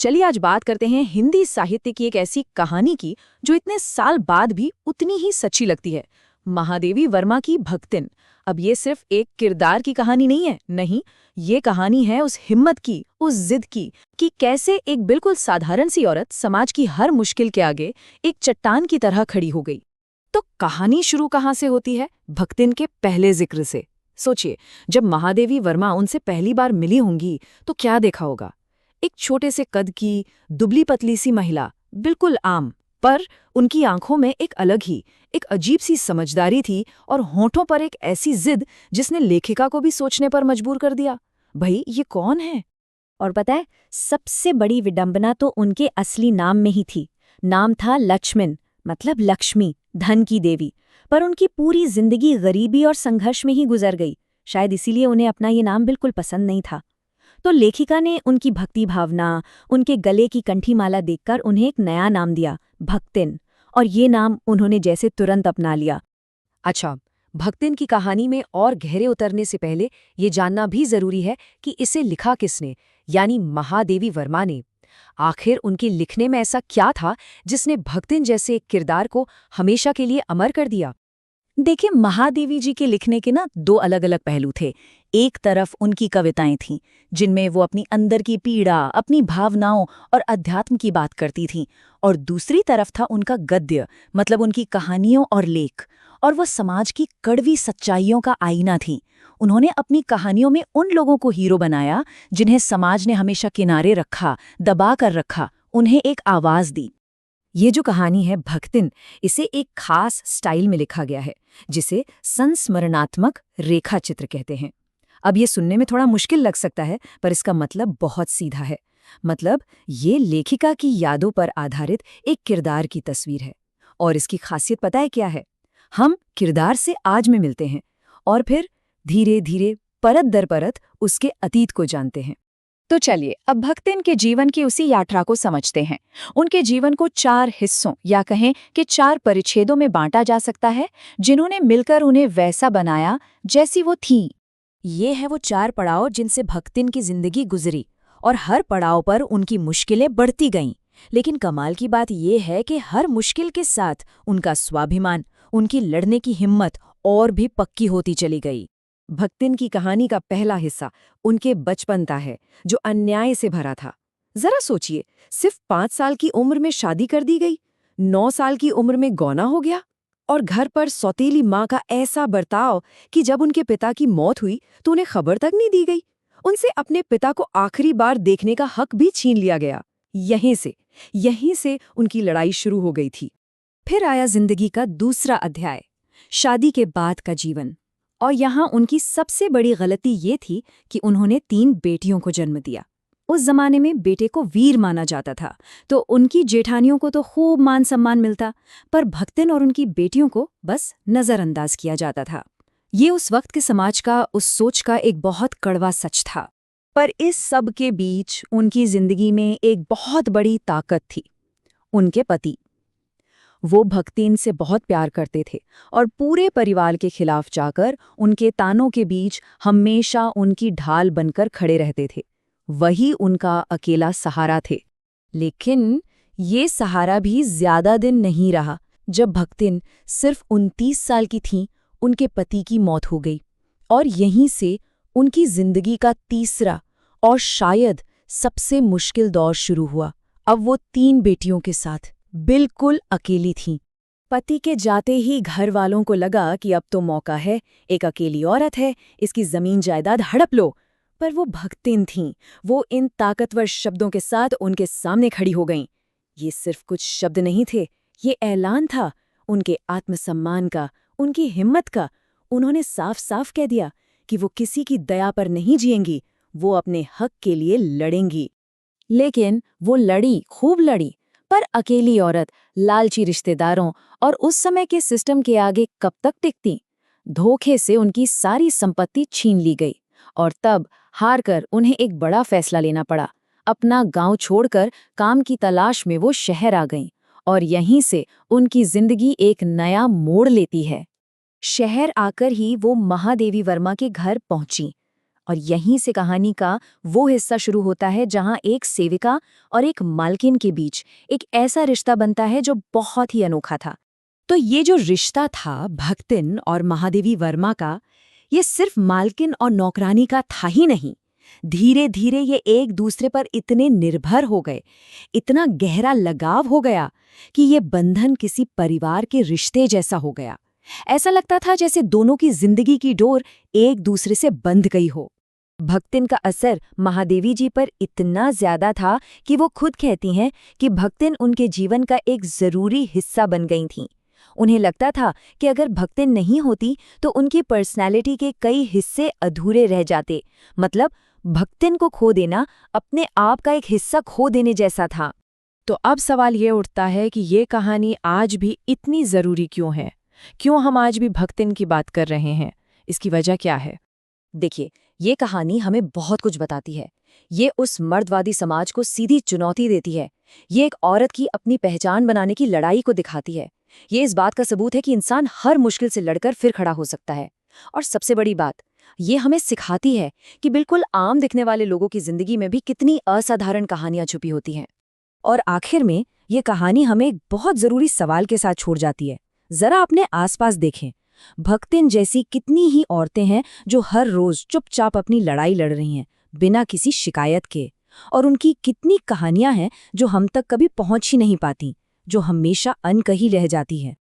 चलिए आज बात करते हैं हिंदी साहित्य की एक ऐसी कहानी की जो इतने साल बाद भी उतनी ही सच्ची लगती है। महादेवी वर्मा की भक्तिन। अब ये सिर्फ एक किरदार की कहानी नहीं है, नहीं, ये कहानी है उस हिम्मत की, उस जिद की कि कैसे एक बिल्कुल साधारण सी औरत समाज की हर मुश्किल के आगे एक चट्टान की तरह खड़ी हो गई। तो कहानी शुरू कहाँ से होती है? भक्तिन के पहले जिक्र से। सोचिए, जब महादेवी वर्मा उनसे पहली बार मिली होंगी तो क्या देखा होगा? एक छोटे से कद की, दुबली पतली सी महिला, बिल्कुल आम, पर उनकी आंखों में एक अलग ही, एक अजीब सी समझदारी थी और होठों पर एक ऐसी जिद जिसने लेखिका को भी सोचने पर मजबूर कर दिया। भाई, ये कौन है? और पता है, सबसे बड़ी विडंबना तो उनके असली नाम में ही थी। नाम था लक्ष्मण, मतलब लक्ष्मी, धन की देवी। पर उनकी पूरी जिंदगी गरीबी और संघर्ष में ही गुजर गई। शायद इसीलिए उन्हें अपना ये नाम बिल्कुल पसंद नहीं था। तो लेखिका ने उनकी भक्ति भावना, उनके गले की कंठी माला देखकर उन्हें एक नया नाम दिया, भक्तिन। और ये नाम उन्होंने जैसे तुरंत अपना लिया। अच्छा, भक्तिन की कहानी में और गहरे उतरने से पहले ये जानना भी जरूरी है कि इसे लिखा किसने, यानी महादेवी वर्मा ने। आखिर उनके लिखने में ऐसा क्या था जिसने भक्तिन जैसे एक किरदार को हमेशा के लिए अमर कर दिया? देखिए, महादेवी जी के लिखने के ना दो अलग अलग पहलू थे। एक तरफ उनकी कविताएं थीं, जिनमें वो अपनी अंदर की पीड़ा, अपनी भावनाओं और अध्यात्म की बात करती थीं, और दूसरी तरफ था उनका गद्य, मतलब उनकी कहानियों और लेख, और वो समाज की कड़वी सच्चाइयों का आईना थी। उन्होंने अपनी कहानियों में उन लोगों को हीरो बनाया जिन्हें समाज ने हमेशा किनारे रखा, दबा कर रखा, उन्हें एक आवाज दी। ये जो कहानी है भक्तिन, इसे एक खास स्टाइल में लिखा गया है, जिसे संस्मरणात्मक रेखा चित्र कहते हैं। अब ये सुनने में थोड़ा मुश्किल लग सकता है, पर इसका मतलब बहुत सीधा है। मतलब ये लेखिका की यादों पर आधारित एक किरदार की तस्वीर है। और इसकी खासियत पता है क्या है? हम किरदार से आज में मिलते हैं और फिर धीरे धीरे, परत दर परत उसके अतीत को जानते हैं। तो चलिए अब भक्तिन के जीवन की उसी यात्रा को समझते हैं। उनके जीवन को 4 हिस्सों या कहें कि 4 परिच्छेदों में बांटा जा सकता है, जिन्होंने मिलकर उन्हें वैसा बनाया जैसी वो थी। ये है वो 4 पड़ाव जिनसे भक्तिन की जिंदगी गुजरी, और हर पड़ाव पर उनकी मुश्किलें बढ़ती गईं। लेकिन कमाल की बात यह है कि हर मुश्किल के साथ उनका स्वाभिमान, उनकी लड़ने की हिम्मत और भी पक्की होती चली गई। भक्तिन की कहानी का पहला हिस्सा उनके बचपन का है, जो अन्याय से भरा था। जरा सोचिए, सिर्फ 5 साल की उम्र में शादी कर दी गई, 9 साल की उम्र में गौना हो गया, और घर पर सौतेली माँ का ऐसा बर्ताव कि जब उनके पिता की मौत हुई तो उन्हें खबर तक नहीं दी गई। उनसे अपने पिता को आखिरी बार देखने का हक भी छीन लिया गया। यहीं से उनकी लड़ाई शुरू हो गई थी। फिर आया जिंदगी का दूसरा अध्याय, शादी के बाद का जीवन। और यहाँ उनकी सबसे बड़ी गलती ये थी कि उन्होंने 3 बेटियों को जन्म दिया। उस जमाने में बेटे को वीर माना जाता था, तो उनकी जेठानियों को तो खूब मान सम्मान मिलता, पर भक्तिन और उनकी बेटियों को बस नजरअंदाज किया जाता था। ये उस वक्त के समाज का, उस सोच का एक बहुत कड़वा सच था। पर इस सब के बीच उनकी जिंदगी में एक बहुत बड़ी ताकत थी, उनके पति। वो भक्तिन से बहुत प्यार करते थे और पूरे परिवार के खिलाफ जाकर उनके तानों के बीच हमेशा उनकी ढाल बनकर खड़े रहते थे। वही उनका अकेला सहारा थे। लेकिन ये सहारा भी ज्यादा दिन नहीं रहा। जब भक्तिन सिर्फ 29 साल की थीं, उनके पति की मौत हो गई, और यहीं से उनकी जिंदगी का तीसरा और शायद सबसे मुश्किल दौर शुरू हुआ। अब वो 3 बेटियों के साथ बिल्कुल अकेली थीं। पति के जाते ही घर वालों को लगा कि अब तो मौका है, एक अकेली औरत है, इसकी जमीन जायदाद हड़प लो। पर वो भक्तिन थीं, वो इन ताकतवर शब्दों के साथ उनके सामने खड़ी हो गईं। ये सिर्फ कुछ शब्द नहीं थे, ये ऐलान था उनके आत्मसम्मान का, उनकी हिम्मत का। उन्होंने साफ साफ कह दिया कि वो किसी की दया पर नहीं जिएंगी, वो अपने हक के लिए लड़ेंगी। लेकिन वो लड़ी, खूब लड़ी, पर अकेली औरत लालची रिश्तेदारों और उस समय के सिस्टम के आगे कब तक टिकती? धोखे से उनकी सारी संपत्ति छीन ली गई, और तब हारकर उन्हें एक बड़ा फैसला लेना पड़ा। अपना गांव छोड़कर काम की तलाश में वो शहर आ गईं, और यहीं से उनकी जिंदगी एक नया मोड़ लेती है। शहर आकर ही वो महादेवी वर्मा के घर पहुंची। और यहीं से कहानी का वो हिस्सा शुरू होता है जहां एक सेविका और एक मालकिन के बीच एक ऐसा रिश्ता बनता है जो बहुत ही अनोखा था। तो ये जो रिश्ता था भक्तिन और महादेवी वर्मा का, ये सिर्फ मालकिन और नौकरानी का था ही नहीं। धीरे धीरे ये एक दूसरे पर इतने निर्भर हो गए, इतना गहरा लगाव हो गया कि ये बंधन किसी परिवार के रिश्ते जैसा हो गया। ऐसा लगता था जैसे दोनों की जिंदगी की डोर एक दूसरे से बंध गई हो। भक्तिन का असर महादेवी जी पर इतना ज्यादा था कि वो खुद कहती हैं कि भक्तिन उनके जीवन का एक जरूरी हिस्सा बन गई थीं। उन्हें लगता था कि अगर भक्तिन नहीं होती तो उनकी पर्सनैलिटी के कई हिस्से अधूरे रह जाते। मतलब भक्तिन को खो देना अपने आप का एक हिस्सा खो देने जैसा था। तो अब सवाल ये उठता है कि ये कहानी आज भी इतनी ज़रूरी क्यों है? क्यों हम आज भी भक्तिन की बात कर रहे हैं? इसकी वजह क्या है? देखिए, ये कहानी हमें बहुत कुछ बताती है। ये उस मर्दवादी समाज को सीधी चुनौती देती है। ये एक औरत की अपनी पहचान बनाने की लड़ाई को दिखाती है। ये इस बात का सबूत है कि इंसान हर मुश्किल से लड़कर फिर खड़ा हो सकता है। और सबसे बड़ी बात, ये हमें सिखाती है कि बिल्कुल आम दिखने वाले लोगों की जिंदगी में भी कितनी असाधारण कहानियां छुपी होती हैं। और आखिर में ये कहानी हमें एक बहुत जरूरी सवाल के साथ छोड़ जाती है। जरा अपने आसपास देखें, भक्तिन जैसी कितनी ही औरतें हैं जो हर रोज चुपचाप अपनी लड़ाई लड़ रही हैं, बिना किसी शिकायत के। और उनकी कितनी कहानियां हैं जो हम तक कभी पहुंच ही नहीं पाती, जो हमेशा अनकही रह जाती हैं।